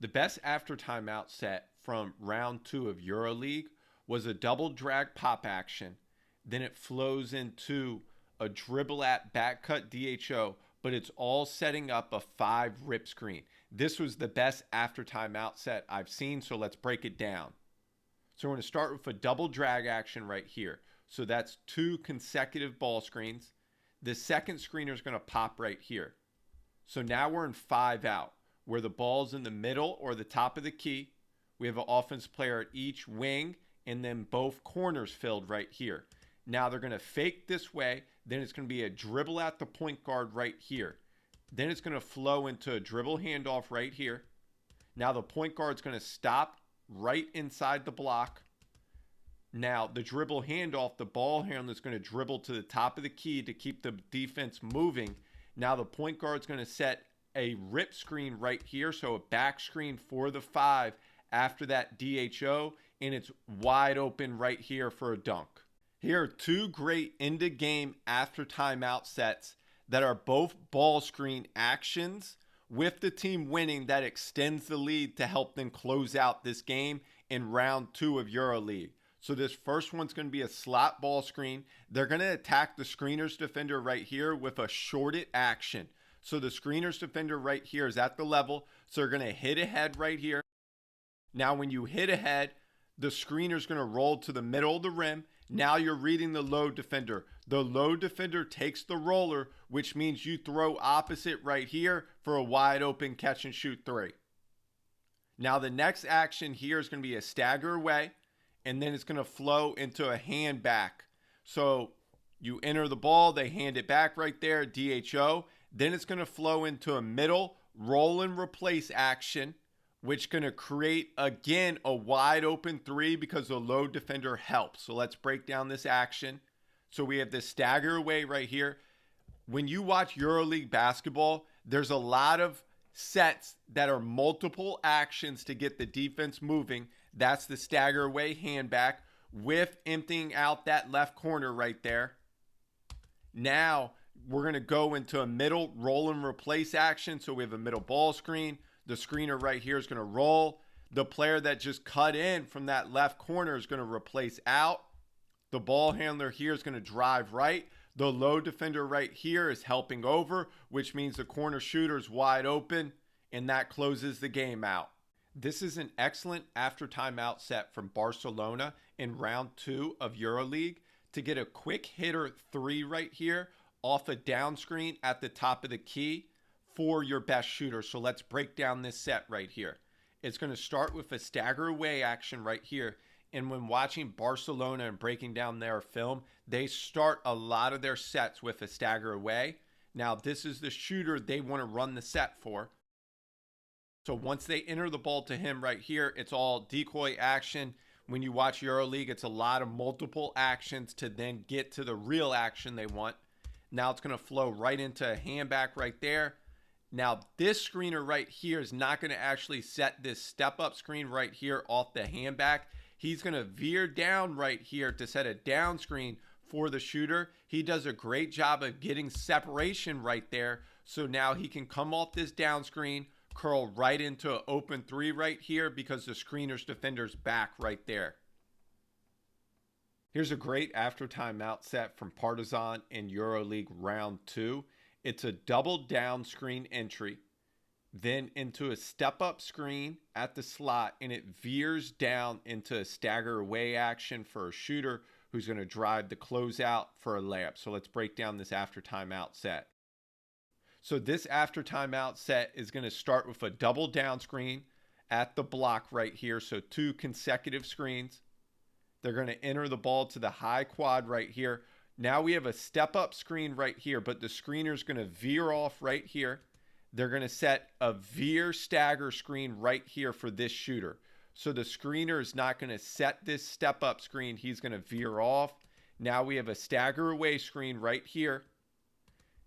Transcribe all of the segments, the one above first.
The best after timeout set from round 2 of EuroLeague was a double drag pop action. Then it flows into a dribble at back cut DHO, but it's all setting up a 5 rip screen. This was the best after timeout set I've seen, so let's break it down. So we're going to start with a double drag action right here. So that's 2 consecutive ball screens. The second screener is going to pop right here. So now we're in 5 out, where the ball's in the middle or the top of the key. We have an offense player at each wing, and then both corners filled right here. Now they're going to fake this way. Then it's going to be a dribble at the point guard right here. Then it's going to flow into a dribble handoff right here. Now the point guard's going to stop right inside the block. Now the dribble handoff, the ball handler is going to dribble to the top of the key to keep the defense moving. Now the point guard's going to set a rip screen right here, so a back screen for the 5 after that DHO, and it's wide open right here for a dunk. Here are 2 great end of game after timeout sets that are both ball screen actions with the team winning that extends the lead to help them close out this game in round 2 of EuroLeague. So this first one's going to be a slot ball screen. They're going to attack the screener's defender right here with a shorted action. So the screener's defender right here is at the level. So they're going to hit ahead right here. Now when you hit ahead, the screener's going to roll to the middle of the rim. Now you're reading the low defender. The low defender takes the roller, which means you throw opposite right here for a wide open catch and shoot 3. Now the next action here is going to be a stagger away, and then it's going to flow into a hand back. So you enter the ball, they hand it back right there, DHO. Then it's going to flow into a middle roll and replace action, which is going to create, again, a wide open 3 because the low defender helps. So let's break down this action. So we have this stagger away right here. When you watch EuroLeague basketball, there's a lot of sets that are multiple actions to get the defense moving. That's the stagger away hand back with emptying out that left corner right there. Now we're going to go into a middle roll and replace action. So we have a middle ball screen. The screener right here is going to roll. The player that just cut in from that left corner is going to replace out. The ball handler here is going to drive right. The low defender right here is helping over, which means the corner shooter is wide open, and that closes the game out. This is an excellent after timeout set from Barcelona in round 2 of EuroLeague to get a quick hitter 3 right here off a down screen at the top of the key for your best shooter. So let's break down this set right here. It's going to start with a stagger away action right here. And when watching Barcelona and breaking down their film, they start a lot of their sets with a stagger away. Now, this is the shooter they want to run the set for. So once they enter the ball to him right here, it's all decoy action. When you watch EuroLeague, it's a lot of multiple actions to then get to the real action they want. Now it's going to flow right into a handback right there. Now this screener right here is not going to actually set this step-up screen right here off the handback. He's going to veer down right here to set a down screen for the shooter. He does a great job of getting separation right there. So now he can come off this down screen, curl right into an open 3 right here because the screener's defender's back right there. Here's a great after timeout set from Partizan in EuroLeague round 2. It's a double down screen entry, then into a step-up screen at the slot, and it veers down into a stagger away action for a shooter who's going to drive the closeout for a layup. So let's break down this after timeout set. So this after timeout set is going to start with a double down screen at the block right here. So 2 consecutive screens. They're going to enter the ball to the high quad right here. Now we have a step-up screen right here, but the screener is going to veer off right here. They're going to set a veer stagger screen right here for this shooter. So the screener is not going to set this step-up screen. He's going to veer off. Now we have a stagger away screen right here.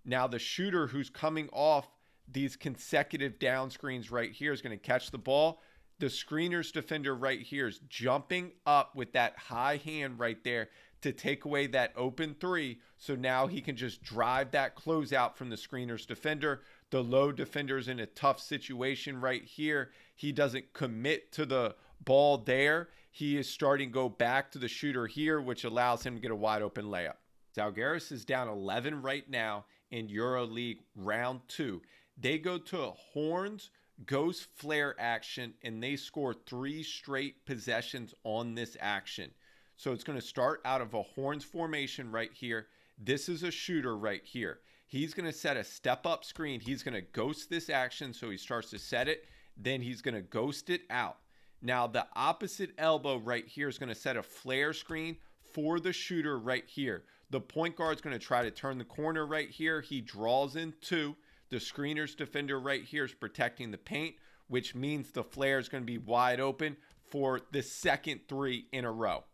Now the shooter who's coming off these consecutive down screens right here is going to catch the ball. The screener's defender right here is jumping up with that high hand right there to take away that open 3. So now he can just drive that closeout from the screener's defender. The low defender's in a tough situation right here. He doesn't commit to the ball there. He is starting to go back to the shooter here, which allows him to get a wide open layup. Zalgiris is down 11 right now in EuroLeague round 2. They go to a horns, ghost flare action, and they score 3 straight possessions on this action. So it's going to start out of a horns formation right here. This is a shooter right here. He's going to set a step-up screen. He's going to ghost this action, so he starts to set it. Then he's going to ghost it out. Now, the opposite elbow right here is going to set a flare screen for the shooter right here. The point guard's going to try to turn the corner right here. He draws in 2. The screener's defender right here is protecting the paint, which means the flare is going to be wide open for the second 3 in a row.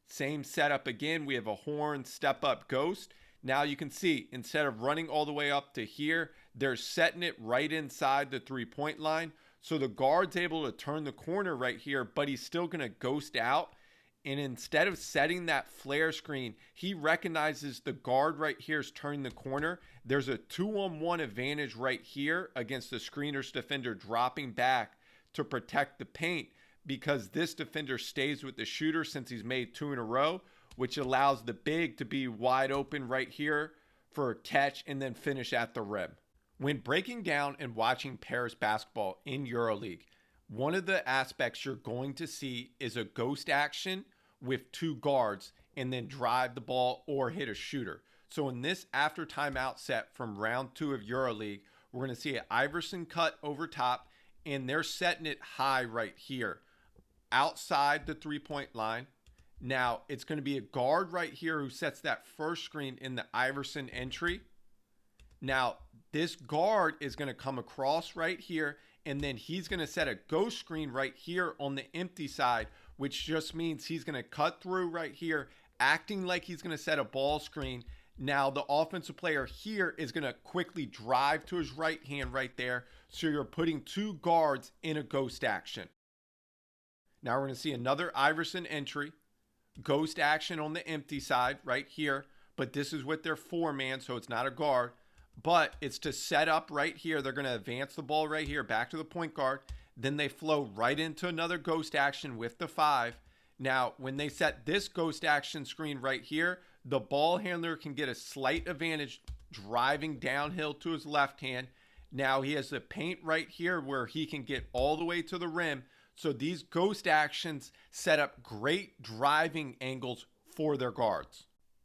Same setup again. We have a horn, step-up, ghost. Now you can see, instead of running all the way up to here, they're setting it right inside the 3-point line. So the guard's able to turn the corner right here, but he's still going to ghost out. And instead of setting that flare screen, he recognizes the guard right here is turning the corner. There's a 2-on-1 advantage right here against the screener's defender dropping back to protect the paint, because this defender stays with the shooter since he's made 2 in a row, which allows the big to be wide open right here for a catch and then finish at the rim. When breaking down and watching Paris basketball in EuroLeague, one of the aspects you're going to see is a ghost action with 2 guards and then drive the ball or hit a shooter. So in this after timeout set from round 2 of EuroLeague, we're going to see an Iverson cut over top, and they're setting it high right here outside the 3-point line. Now, it's going to be a guard right here who sets that first screen in the Iverson entry. Now, this guard is going to come across right here, and then he's going to set a ghost screen right here on the empty side, which just means he's going to cut through right here, acting like he's going to set a ball screen. Now, the offensive player here is going to quickly drive to his right hand right there, so you're putting 2 guards in a ghost action. Now, we're going to see another Iverson entry. Ghost action on the empty side right here, but this is with their 4-man, so it's not a guard, but it's to set up right here. They're going to advance the ball right here back to the point guard. Then they flow right into another ghost action with the 5. Now, when they set this ghost action screen right here, the ball handler can get a slight advantage driving downhill to his left hand. Now he has the paint right here where he can get all the way to the rim. So these ghost actions set up great driving angles for their guards.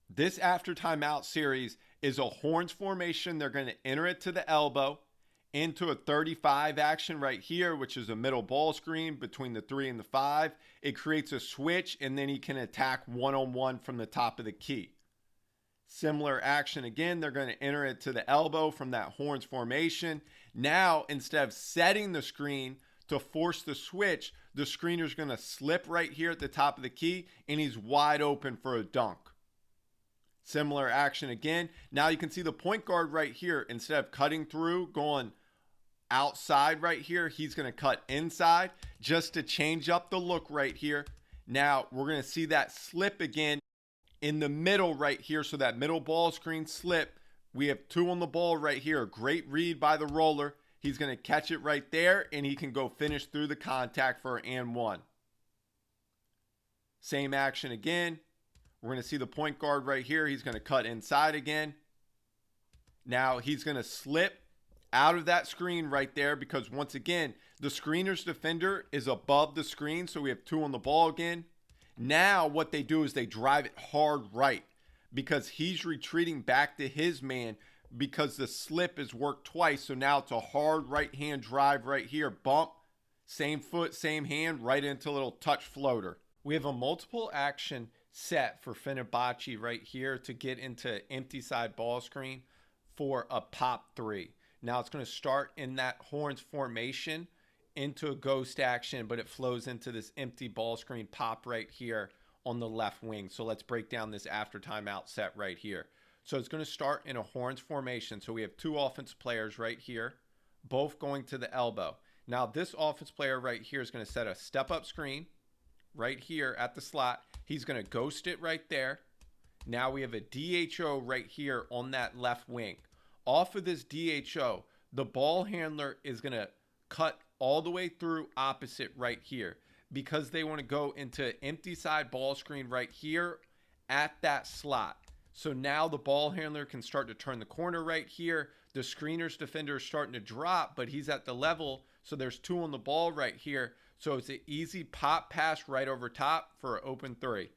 This after timeout series is a horns formation. They're going to enter it to the elbow into a 35 action right here, which is a middle ball screen between the 3 and the 5. It creates a switch, and then he can attack 1-on-1 from the top of the key. Similar action again. They're going to enter it to the elbow from that horns formation. Now, instead of setting the screen to force the switch, the screener's going to slip right here at the top of the key, and he's wide open for a dunk. Similar action again. Now you can see the point guard right here. Instead of cutting through, going outside right here, he's going to cut inside just to change up the look right here. Now we're going to see that slip again in the middle right here. So that middle ball screen slip. We have 2 on the ball right here. Great read by the roller. He's going to catch it right there, and he can go finish through the contact for an and 1. Same action again. We're going to see the point guard right here. He's going to cut inside again. Now he's going to slip out of that screen right there, because once again, the screener's defender is above the screen. So we have 2 on the ball again. Now what they do is they drive it hard right, because he's retreating back to his man, because the slip is worked twice. So now it's a hard right hand drive right here. Bump, same foot, same hand, right into a little touch floater. We have a multiple action set for Fenerbahce right here to get into empty side ball screen for a pop 3. Now it's going to start in that horns formation into a ghost action, but it flows into this empty ball screen pop right here on the left wing. So let's break down this after timeout set right here. So it's going to start in a horns formation. So we have 2 offensive players right here, both going to the elbow. Now this offense player right here is going to set a step-up screen right here at the slot. He's going to ghost it right there. Now we have a DHO right here on that left wing. Off of this DHO, the ball handler is going to cut all the way through opposite right here because they want to go into empty side ball screen right here at that slot. So now the ball handler can start to turn the corner right here. The screener's defender is starting to drop, but he's at the level. So there's 2 on the ball right here. So it's an easy pop pass right over top for an open 3.